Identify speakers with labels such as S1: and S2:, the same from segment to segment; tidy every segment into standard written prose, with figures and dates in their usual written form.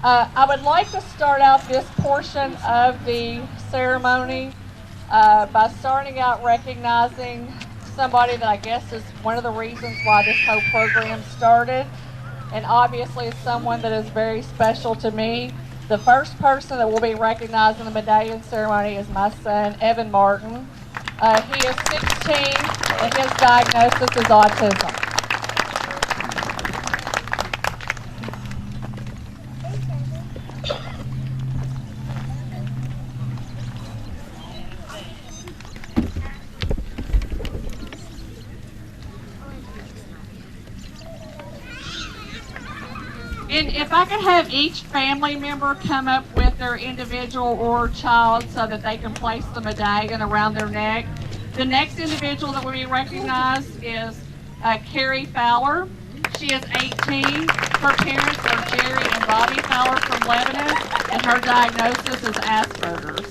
S1: I would like to start out this portion of the ceremony by starting out recognizing somebody that I guess is one of the reasons why this whole program started, and obviously is someone that is very special to me. The first person that will be recognized in the medallion ceremony is my son, Evan Martin. He is 16 and his diagnosis is autism. And if I could have each family member come up with their individual or child so that they can place the medallion around their neck. The next individual that will be recognized is Carrie Fowler. She is 18. Her parents are Jerry and Bobby Fowler from Lebanon, and her diagnosis is Asperger's.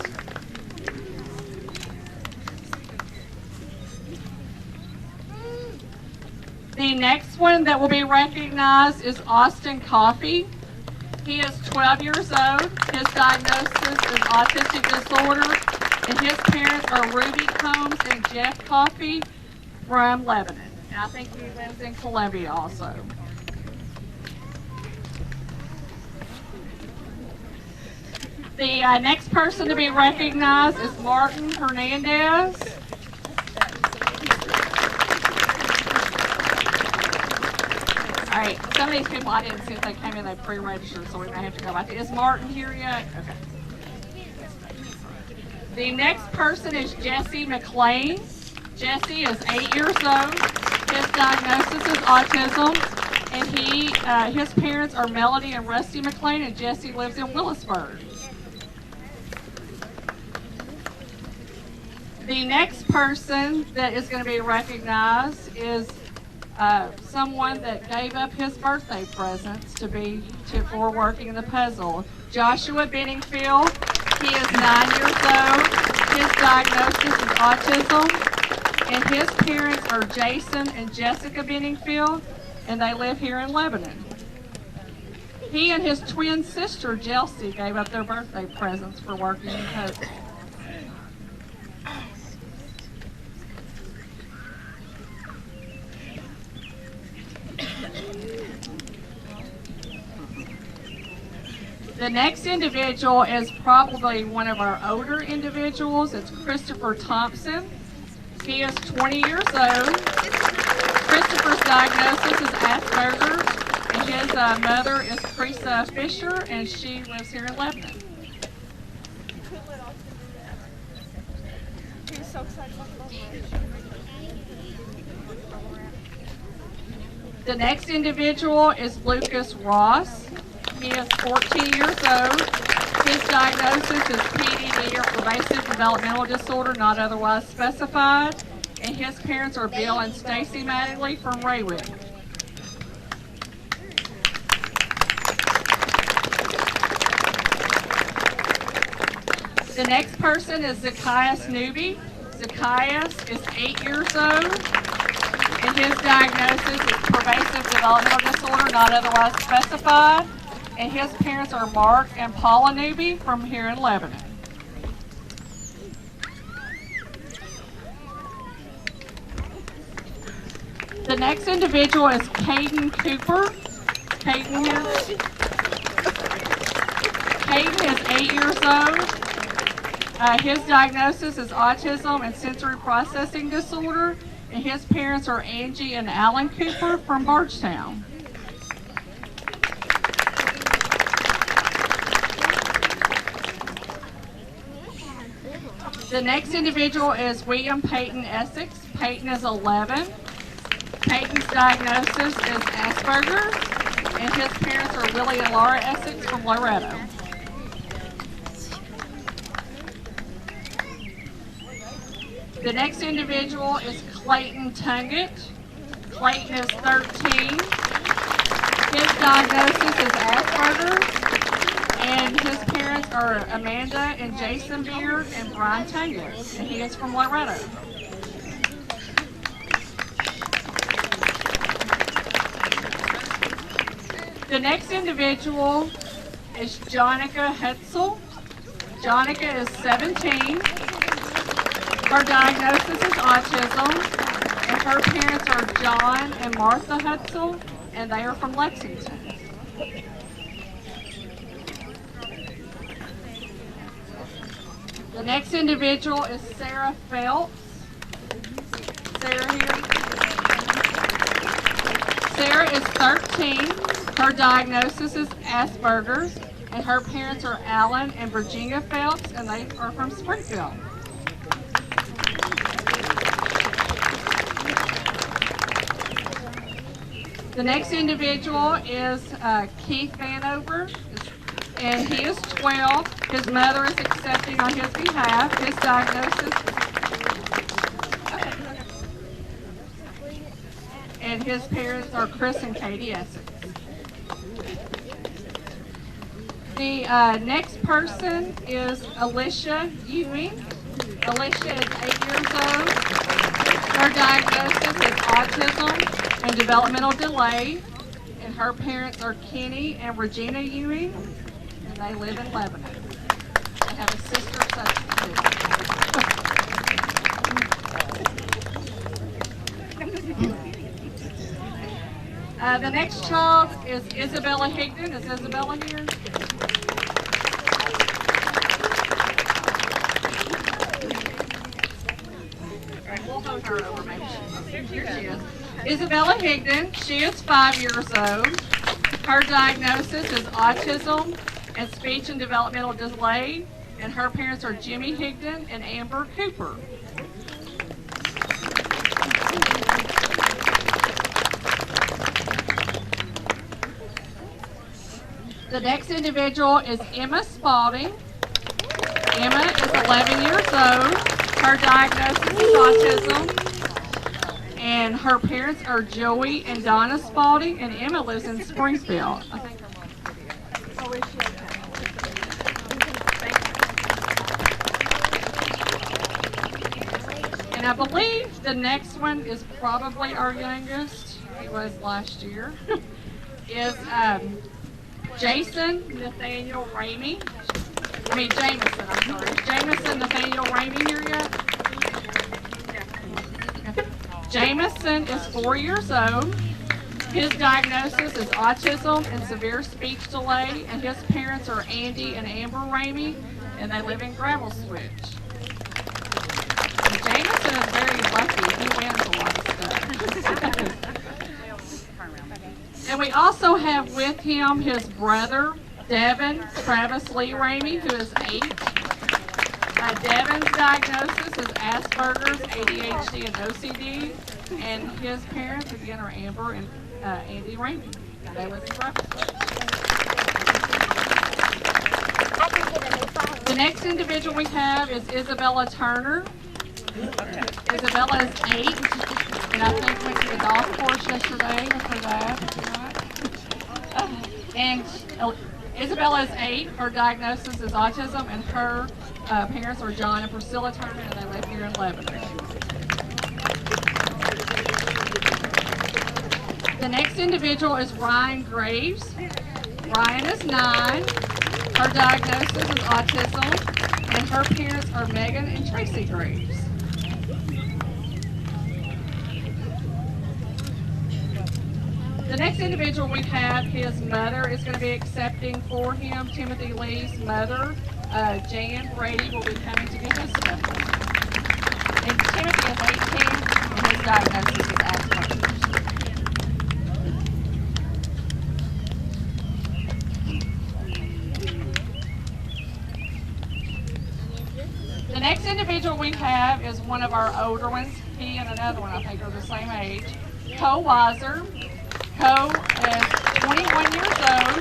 S1: The next one that will be recognized is Austin Coffey. He is 12 years old. His diagnosis is autistic disorder, and his parents are Ruby Combs and Jeff Coffey from Lebanon. And I think he lives in Columbia also. The next person to be recognized is Martin Hernandez. All right, some of these people I didn't see if they came in, they pre-registered, so we may have to go back. Is Martin here yet? Okay. The next person is Jesse McLean. Jesse is 8 years old. His diagnosis is autism, and his parents are Melody and Rusty McLean, and Jesse lives in Willisburg. The next person that is going to be recognized is someone that gave up his birthday presents for working in the puzzle. Joshua Benningfield. He is 9 years old. His diagnosis is autism, and his parents are Jason and Jessica Benningfield, and they live here in Lebanon. He and his twin sister Chelsea gave up their birthday presents for working in the puzzle. The next individual is probably one of our older individuals. It's Christopher Thompson. He is 20 years old. Christopher's diagnosis is Asperger's, and his mother is Teresa Fisher, and she lives here in Lebanon. The next individual is Lucas Ross. He is 14 years old. His diagnosis is PDD, or pervasive developmental disorder, not otherwise specified. And his parents are Bill and Stacy Mattingly from Raywick. The next person is Zacchaeus Newby. Zacchaeus is 8 years old, and his diagnosis is pervasive developmental disorder, not otherwise specified. And his parents are Mark and Paula Newby from here in Lebanon. The next individual is Caden Cooper. Caden is 8 years old. His diagnosis is autism and sensory processing disorder, and his parents are Angie and Alan Cooper from Bardstown. The next individual is William Peyton Essex. Peyton is 11. Peyton's diagnosis is Asperger's, and his parents are Willie and Laura Essex from Loretto. The next individual is Clayton Tungett. Clayton is 13. His diagnosis is Asperger's, and his parents are Amanda and Jason Beard and Brian Tungett, and he is from Loretto. The next individual is Jonica Hetzel. Jonica is 17. Her diagnosis is autism, and her parents are John and Martha Hetzel, and they are from Lexington. The next individual is Sarah Phelps. Sarah here. Sarah is 13. Her diagnosis is Asperger's, and her parents are Alan and Virginia Phelps, and they are from Springfield. The next individual is Keith Vanover, and he is 12. His mother is accepting on his behalf. His diagnosis, and his parents are Chris and Katie Essex. The next person is Alicia Ewing. Alicia is 8 years old. Her diagnosis is autism and developmental delay, and her parents are Kenny and Regina Ewing, and they live in Lebanon. They have a sister substitute. The next child is Isabella Higdon. Is Isabella here? We'll hold her over, maybe. Here she is. Isabella Higdon, she is 5 years old. Her diagnosis is autism and speech and developmental delay, and her parents are Jimmy Higdon and Amber Cooper. The next individual is Emma Spalding. Emma is 11 years old. Her diagnosis is autism, and her parents are Joey and Donna Spalding, and Emma lives in Springfield. I think and I believe the next one is probably our youngest. He was last year. Is Jason Nathaniel Ramey. Jameson, I'm sorry. Is Jameson Nathaniel Ramey here yet? Jameson is 4 years old. His diagnosis is autism and severe speech delay, and his parents are Andy and Amber Ramey, and they live in Gravel Switch. And Jameson is very lucky. He wins a lot of stuff. And we also have with him his brother, Devin Travis Lee Ramey, who is 8. Devin's diagnosis is Asperger's, ADHD, and OCD, and his parents, again, are Amber and Andy Ramey. They live in Gravel Switch. The next individual we have is Isabella Turner. Isabella is 8, and I think went to the golf course yesterday for that. And Isabella is 8. Her diagnosis is autism, and her parents are John and Priscilla Turner, and they live here in Lebanon. The next individual is Ryan Graves. Ryan is 9. Her diagnosis is autism, and her parents are Megan and Tracy Graves. The next individual we have, his mother is going to be accepting for him. Timothy Lee's mother, Jan Brady, will be coming to get his stuff. And Timothy is 18, and his diagnosis is Asperger's. The next individual we have is one of our older ones. He and another one, I think, are the same age. Co Weiser. Co is 21 years old.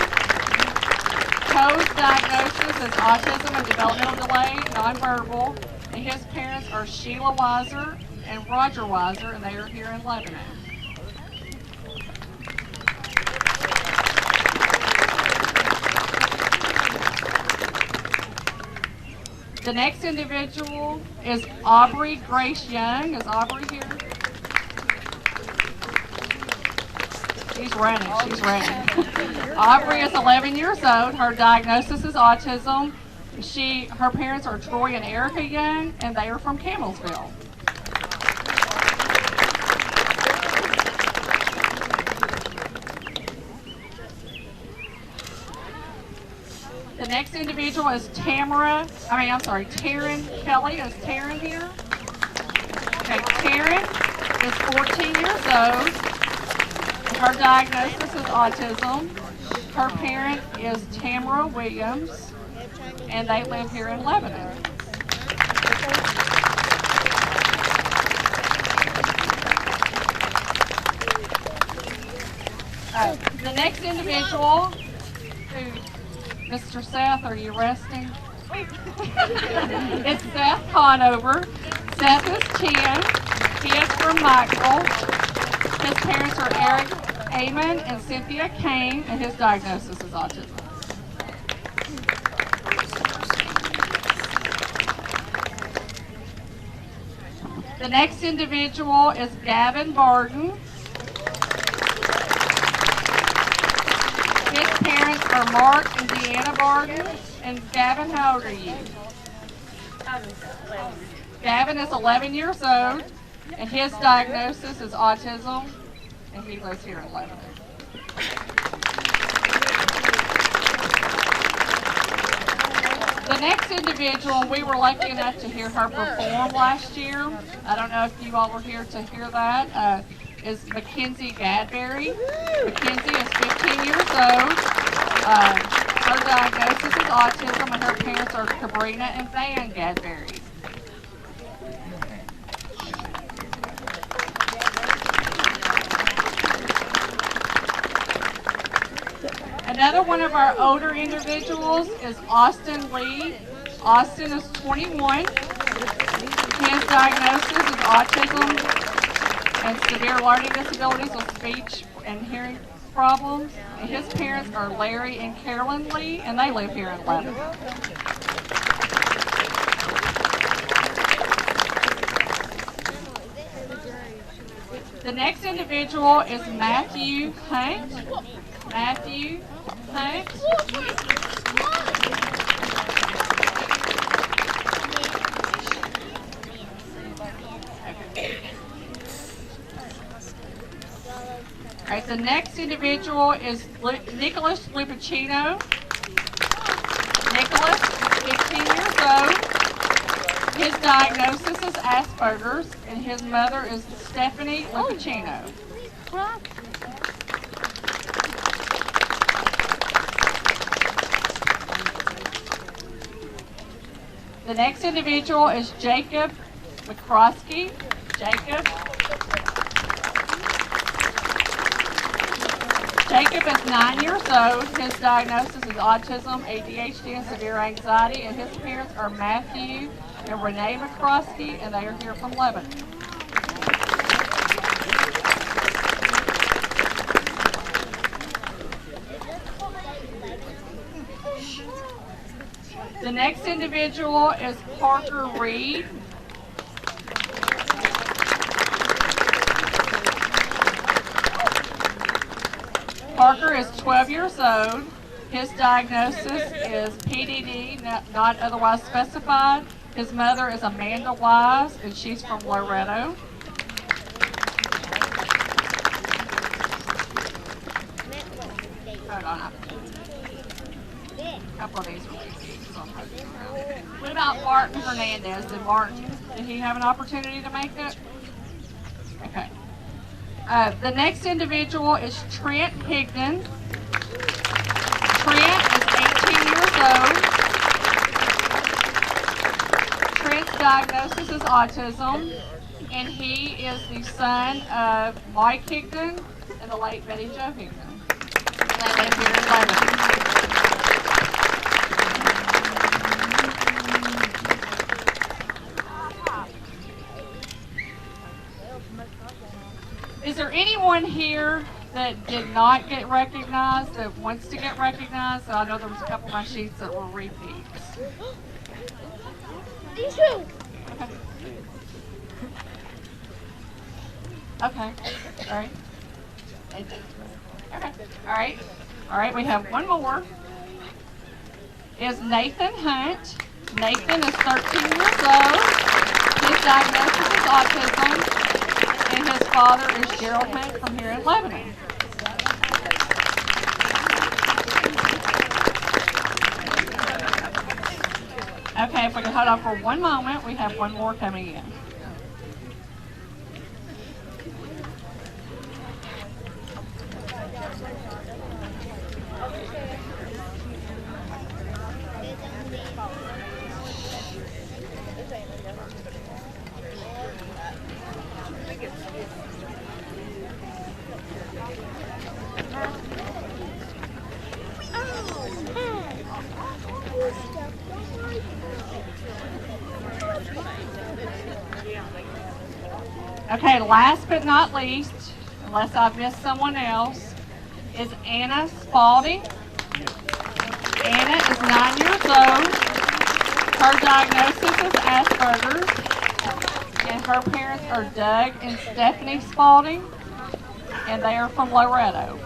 S1: Co's diagnosis is autism and developmental delay, nonverbal, and his parents are Sheila Weiser and Roger Weiser, and they are here in Lebanon. The next individual is Aubrey Grace Young. Is Aubrey here? She's running. She's running. Aubrey is 11 years old. Her diagnosis is autism. Her parents are Troy and Erica Young, and they are from Camelsville. The next individual is Taryn Kelly. Is Taryn here? Okay, Taryn is 14 years old. Her diagnosis is autism. Her parent is Tamara Williams, and they live here in Lebanon. The next individual, Mr. Seth, are you resting? It's Seth Conover. Seth is 10. He is from Mikeville. His parents are Eric Amon and Cynthia Kane, and his diagnosis is autism. The next individual is Gavin Barden. His parents are Mark and Deanna Barden. And Gavin, how old are you? Gavin is 11 years old, and his diagnosis is autism, and he lives here in Lebanon. The next individual, we were lucky enough to hear her perform last year. I don't know if you all were here to hear that. Is Mackenzie Gadberry. Mackenzie is 15 years old. Her diagnosis is autism, and her parents are Cabrina and Van Gadberry. Another one of our older individuals is Austin Lee. Austin is 21. His diagnosis is autism and severe learning disabilities with speech and hearing problems. And his parents are Larry and Carolyn Lee, and they live here in Lebanon. The next individual is Matthew Hunt. Matthew Hunt. All right, the next individual is Nicholas Lupacino. Nicholas, 15 years old. His diagnosis is Asperger's, and his mother is Stephanie Lupacino. The next individual is Jacob McCroskey. Jacob is 9 years old. His diagnosis is autism, ADHD, and severe anxiety, and his parents are Matthew and Renee McCroskey, and they are here from Lebanon. The next individual is Parker Reed. Parker is 12 years old. His diagnosis is PDD, not otherwise specified. His mother is Amanda Wise, and she's from Loretto. Hold on. A couple of these are What about Martin Hernandez? Did he have an opportunity to make it? Okay. The next individual is Trent Higdon. Trent is 18 years old. Trent's diagnosis is autism, and he is the son of Mike Higdon and the late Betty Jo Higdon. They live here in Lebanon. Is there anyone here that did not get recognized, that wants to get recognized? So I know there was a couple of my sheets that were repeats. Okay. Okay. All right. Okay. All right, we have one more. Is Nathan Hunt. Nathan is 13 years old. His diagnosis is autism, and his father is Gerald Hunt from here in Lebanon. Okay, if we can hold on for one moment, we have one more coming in. Okay, last but not least, unless I've missed someone else, is Anna Spalding. Anna is 9 years old. Her diagnosis is Asperger's, and her parents are Doug and Stephanie Spalding, and they are from Loretto.